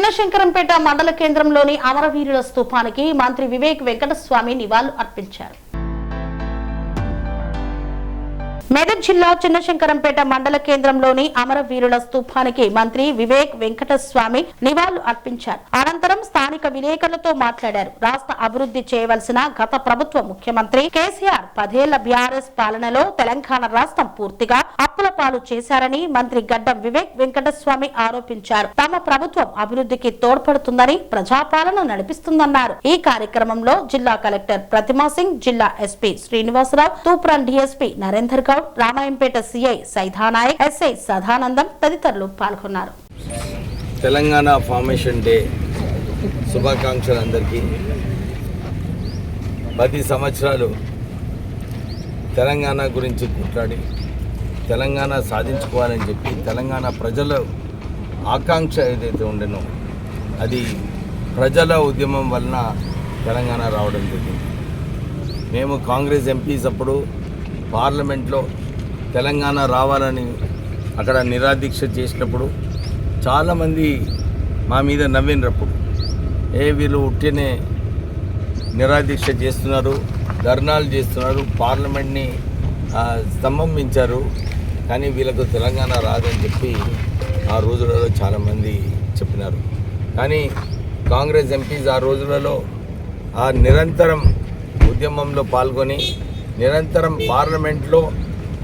చిన్నశంకరంపేట మండల కేంద్రంలోని అమరవీరుల స్తూపానికి మంత్రి వివేక్ వెంకటస్వామి నివాళులు అర్పించారు. మెదక్ జిల్లా చిన్నశంకరంపేట మండల కేంద్రంలోని అమరవీరుల స్తూపానికి మంత్రి వివేక్ వెంకటస్వామి నివాళులు అర్పించారు. అనంతరం స్థానిక విలేకరులతో మాట్లాడారు. రాష్ట్ర అభివృద్ధి చేయవలసిన గత ప్రభుత్వ ముఖ్యమంత్రి కేసీఆర్ 10 ఏళ్ల బీఆర్ఎస్ పాలనలో తెలంగాణ రాష్ట్రం పూర్తిగా అప్పుల పాలు చేశారని మంత్రి గడ్డం వివేక్ వెంకటస్వామి ఆరోపించారు. తమ ప్రభుత్వం అభివృద్ధికి తోడ్పడుతుందని, ప్రజాపాలన నడిపిస్తుందన్నారు. ఈ కార్యక్రమంలో జిల్లా కలెక్టర్ ప్రతిమా సింగ్, జిల్లా SP Srinivasa Rao, Toopran DSP Narender Goud, Ramayampet CI Saida Nayak, SI Sadanandam తదితరులు పాల్గొన్నారు. తెలంగాణ ఫార్మేషన్ డే శుభాకాంక్షలు అందరికీ. 10 సంవత్సరాలు తెలంగాణ గురించి కొట్లాడి తెలంగాణ సాధించుకోవాలని చెప్పి తెలంగాణ ప్రజల ఆకాంక్ష ఏదైతే ఉండేనో అది ప్రజల ఉద్యమం వలన తెలంగాణ రావడం జరిగింది. మేము కాంగ్రెస్ ఎంపీస్ అప్పుడు పార్లమెంట్లో తెలంగాణ రావాలని అక్కడ నిరాదీక్ష చేసినప్పుడు చాలామంది మా మీద నవ్వినప్పుడు, వీళ్ళు ఉట్టినే నిరాదీక్ష చేస్తున్నారు, ధర్నాలు చేస్తున్నారు, పార్లమెంట్ని స్తంభించారు, కానీ వీళ్ళకు తెలంగాణ రాదని చెప్పి ఆ రోజులలో చాలామంది చెప్పినారు. కానీ కాంగ్రెస్ ఎంపీస్ ఆ రోజులలో నిరంతరం ఉద్యమంలో పాల్గొని నిరంతరం పార్లమెంట్లో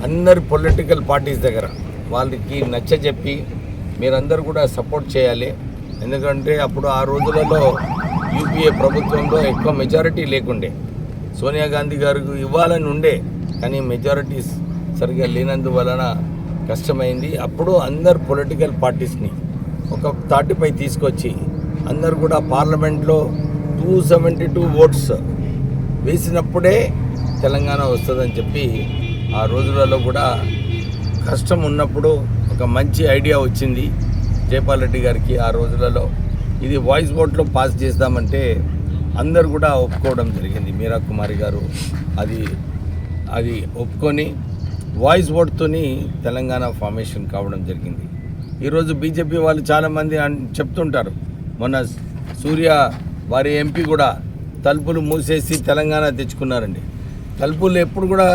అందరు పొలిటికల్ పార్టీస్ దగ్గర వాళ్ళకి నచ్చజెప్పి మీరందరూ కూడా సపోర్ట్ చేయాలి. ఎందుకంటే అప్పుడు ఆ రోజులలో యూపీఏ ప్రభుత్వంలో ఎక్కువ మెజారిటీ లేకుండే, సోనియా గాంధీ గారికి ఇవ్వాలని ఉండే, కానీ మెజారిటీస్ సరిగ్గా లేనందువలన కష్టమైంది. అప్పుడు అందరు పొలిటికల్ పార్టీస్ని ఒక తాటిపై తీసుకొచ్చి అందరు కూడా పార్లమెంట్లో 272 ఓట్స్ వేసినప్పుడే తెలంగాణ వస్తుందని చెప్పి ఆ రోజులలో కూడా కష్టం ఉన్నప్పుడు ఒక మంచి ఐడియా వచ్చింది జైపాల్ రెడ్డి గారికి. ఆ రోజులలో ఇది వాయిస్ ఓట్లో పాస్ చేద్దామంటే అందరు కూడా ఒప్పుకోవడం జరిగింది. మీరా కుమారి గారు అది ఒప్పుకొని వాయిస్ ఓట్తోని తెలంగాణ ఫార్మేషన్ కావడం జరిగింది. ఈరోజు బీజేపీ వాళ్ళు చాలామంది చెప్తుంటారు, మొన్న సూర్య వారి ఎంపీ కూడా తలుపులు మూసేసి తెలంగాణ తెచ్చుకున్నారండి. తలుపులు ఎప్పుడు కూడా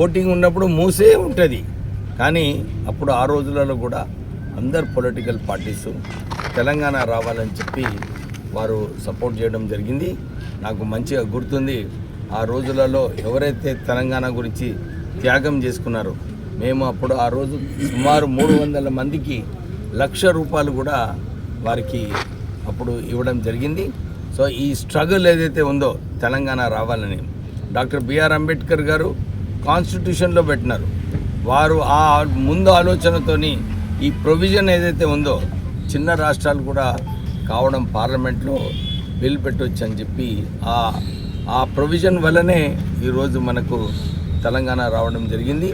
ఓటింగ్ ఉన్నప్పుడు మూసే ఉంటుంది, కానీ అప్పుడు ఆ రోజులలో కూడా అందరు పొలిటికల్ పార్టీసు తెలంగాణ రావాలని చెప్పి వారు సపోర్ట్ చేయడం జరిగింది. నాకు మంచిగా గుర్తుంది, ఆ రోజులలో ఎవరైతే తెలంగాణ గురించి త్యాగం చేసుకున్నారో మేము అప్పుడు ఆ రోజు సుమారు 300 మందికి ₹1,00,000 కూడా వారికి అప్పుడు ఇవ్వడం జరిగింది. సో ఈ స్ట్రగుల్ ఏదైతే ఉందో తెలంగాణ రావాలని డాక్టర్ బిఆర్ అంబేద్కర్ గారు కాన్స్టిట్యూషన్లో పెట్టినారు. వారు ఆ ముందు ఆలోచనతోని ఈ ప్రొవిజన్ ఏదైతే ఉందో చిన్న రాష్ట్రాలు కూడా కావడం పార్లమెంట్లో బిల్ పెట్టవచ్చు అని చెప్పి ఆ ప్రొవిజన్ వల్లనే ఈరోజు మనకు తెలంగాణ రావడం జరిగింది.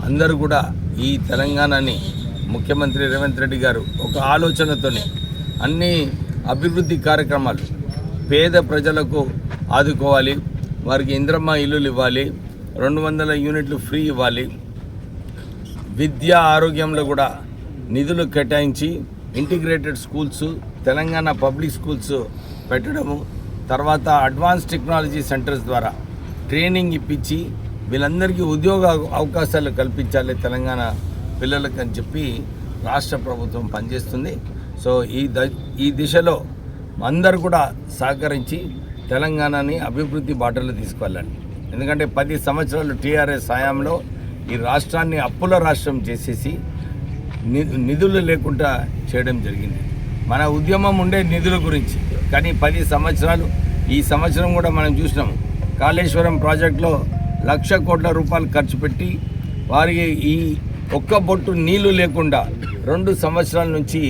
అందరూ కూడా ఈ తెలంగాణని ముఖ్యమంత్రి రేవంత్ రెడ్డి గారు ఒక ఆలోచనతోని అన్ని అభివృద్ధి కార్యక్రమాలు పేద ప్రజలకు ఆదుకోవాలి, వారికి ఇంద్రమ్మ ఇల్లులు ఇవ్వాలి, 200 యూనిట్లు ఫ్రీ ఇవ్వాలి, విద్య ఆరోగ్యంలో కూడా నిధులు కేటాయించి integrated schools Telangana public schools పెట్టడము, తర్వాత అడ్వాన్స్ టెక్నాలజీ సెంటర్స్ ద్వారా ట్రైనింగ్ ఇప్పించి వీళ్ళందరికీ ఉద్యోగ అవకాశాలు కల్పించాలి తెలంగాణ పిల్లలకు అని చెప్పి రాష్ట్ర ప్రభుత్వం పనిచేస్తుంది. సో ఈ దిశలో అందరూ కూడా సహకరించి తెలంగాణని అభివృద్ధి బాటలో తీసుకెళ్ళాలి. ఎందుకంటే 10 సంవత్సరాలు టీఆర్ఎస్ హయాంలో ఈ రాష్ట్రాన్ని అప్పుల రాష్ట్రం చేసేసి నిధులు లేకుండా చేయడం జరిగింది. మన ఉద్యమం ఉండే నిధుల గురించి, కానీ 10 సంవత్సరాలు ఈ సంవత్సరం కూడా మనం చూసినాం. కాళేశ్వరం ప్రాజెక్టులో ₹1,00,000 కోట్ల ఖర్చు పెట్టి వారికి ఈ ఒక్క బొట్టు నీళ్లు లేకుండా 2 సంవత్సరాల నుంచి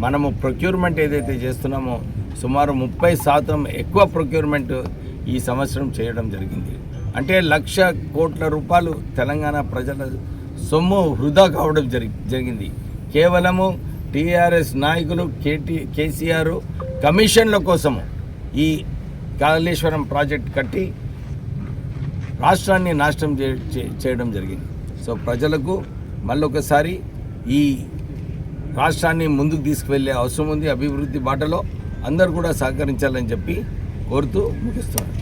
మనము ప్రొక్యూర్మెంట్ ఏదైతే చేస్తున్నామో సుమారు 30% ఎక్కువ ప్రొక్యూర్మెంట్ ఈ సంవత్సరం చేయడం జరిగింది. అంటే ₹1,00,000 కోట్ల తెలంగాణ ప్రజల సొమ్ము వృధా కావడం జరిగింది. కేవలము టీఆర్ఎస్ నాయకులు కేసీఆర్ కమిషన్ల కోసము ఈ కాళేశ్వరం ప్రాజెక్ట్ కట్టి రాష్ట్రాన్ని నాశనం చేయడం జరిగింది. సో ప్రజలకు మళ్ళొకసారి ఈ రాష్ట్రాన్ని ముందుకు తీసుకువెళ్ళే అవసరం ఉంది. అభివృద్ధి బాటలో అందరూ కూడా సహకరించాలని చెప్పి కోరుతూ ముగిస్తున్నాను.